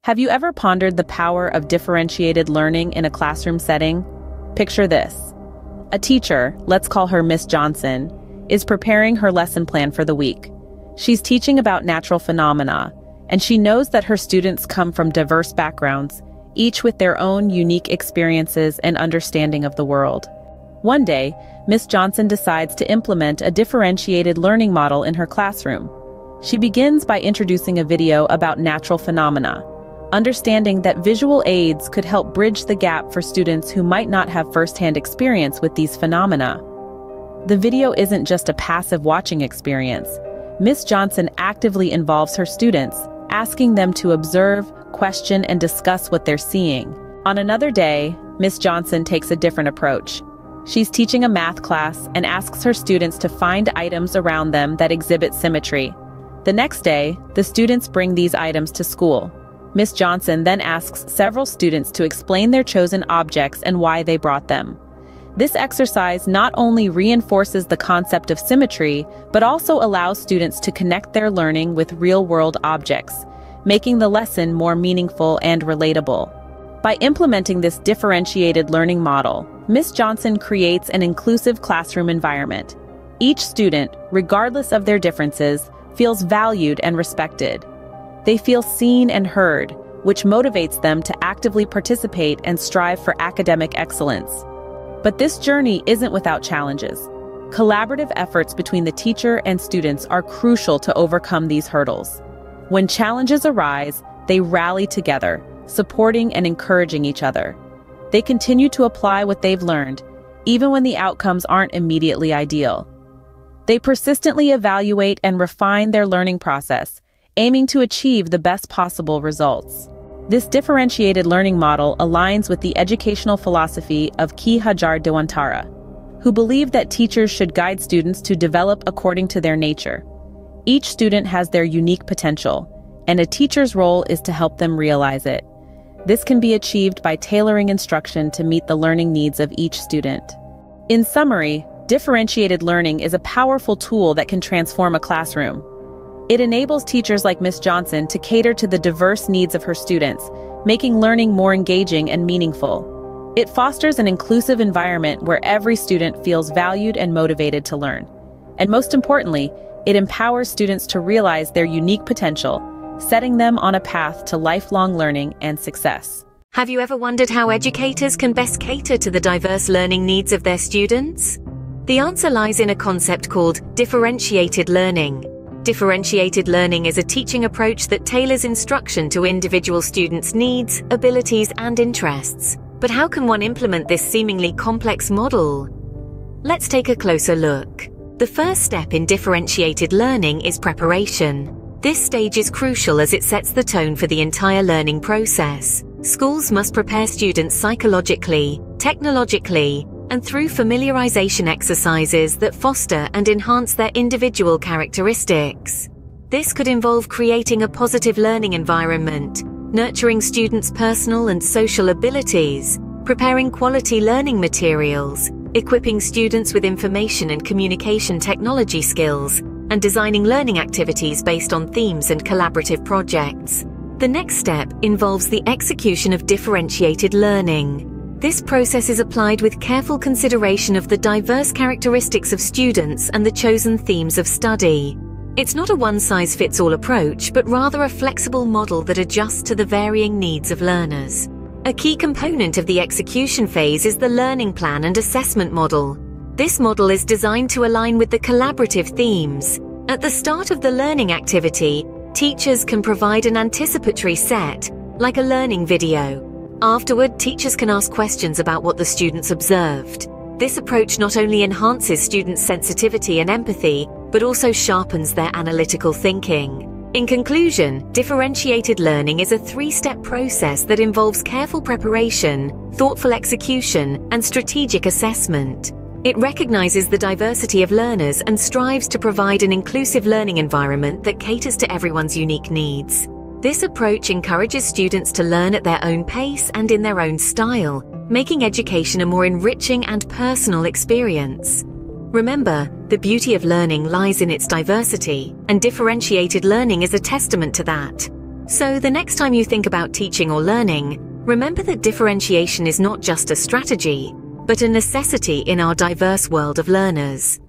Have you ever pondered the power of differentiated learning in a classroom setting? Picture this. A teacher, let's call her Miss Johnson, is preparing her lesson plan for the week. She's teaching about natural phenomena, and she knows that her students come from diverse backgrounds, each with their own unique experiences and understanding of the world. One day, Miss Johnson decides to implement a differentiated learning model in her classroom. She begins by introducing a video about natural phenomena, understanding that visual aids could help bridge the gap for students who might not have first-hand experience with these phenomena. The video isn't just a passive watching experience. Miss Johnson actively involves her students, asking them to observe, question, and discuss what they're seeing. On another day, Miss Johnson takes a different approach. She's teaching a math class and asks her students to find items around them that exhibit symmetry. The next day, the students bring these items to school. Miss Johnson then asks several students to explain their chosen objects and why they brought them. This exercise not only reinforces the concept of symmetry, but also allows students to connect their learning with real-world objects, making the lesson more meaningful and relatable. By implementing this differentiated learning model, Miss Johnson creates an inclusive classroom environment. Each student, regardless of their differences, feels valued and respected. They feel seen and heard, which motivates them to actively participate and strive for academic excellence. But this journey isn't without challenges. Collaborative efforts between the teacher and students are crucial to overcome these hurdles. When challenges arise, they rally together, supporting and encouraging each other. They continue to apply what they've learned, even when the outcomes aren't immediately ideal. They persistently evaluate and refine their learning process, aiming to achieve the best possible results. This differentiated learning model aligns with the educational philosophy of Ki Hajar Dewantara, who believed that teachers should guide students to develop according to their nature. Each student has their unique potential, and a teacher's role is to help them realize it. This can be achieved by tailoring instruction to meet the learning needs of each student. In summary, differentiated learning is a powerful tool that can transform a classroom. It enables teachers like Miss Johnson to cater to the diverse needs of her students, making learning more engaging and meaningful. It fosters an inclusive environment where every student feels valued and motivated to learn. And most importantly, it empowers students to realize their unique potential, setting them on a path to lifelong learning and success. Have you ever wondered how educators can best cater to the diverse learning needs of their students? The answer lies in a concept called differentiated learning. Differentiated learning is a teaching approach that tailors instruction to individual students' needs, abilities, and interests. But how can one implement this seemingly complex model? Let's take a closer look. The first step in differentiated learning is preparation. This stage is crucial as it sets the tone for the entire learning process. Schools must prepare students psychologically, technologically, and through familiarization exercises that foster and enhance their individual characteristics. This could involve creating a positive learning environment, nurturing students' personal and social abilities, preparing quality learning materials, equipping students with information and communication technology skills, and designing learning activities based on themes and collaborative projects. The next step involves the execution of differentiated learning. This process is applied with careful consideration of the diverse characteristics of students and the chosen themes of study. It's not a one-size-fits-all approach, but rather a flexible model that adjusts to the varying needs of learners. A key component of the execution phase is the learning plan and assessment model. This model is designed to align with the collaborative themes. At the start of the learning activity, teachers can provide an anticipatory set, like a learning video. Afterward, teachers can ask questions about what the students observed. This approach not only enhances students' sensitivity and empathy, but also sharpens their analytical thinking. In conclusion, differentiated learning is a three-step process that involves careful preparation, thoughtful execution, and strategic assessment. It recognizes the diversity of learners and strives to provide an inclusive learning environment that caters to everyone's unique needs. This approach encourages students to learn at their own pace and in their own style, making education a more enriching and personal experience. Remember, the beauty of learning lies in its diversity, and differentiated learning is a testament to that. So the next time you think about teaching or learning, remember that differentiation is not just a strategy, but a necessity in our diverse world of learners.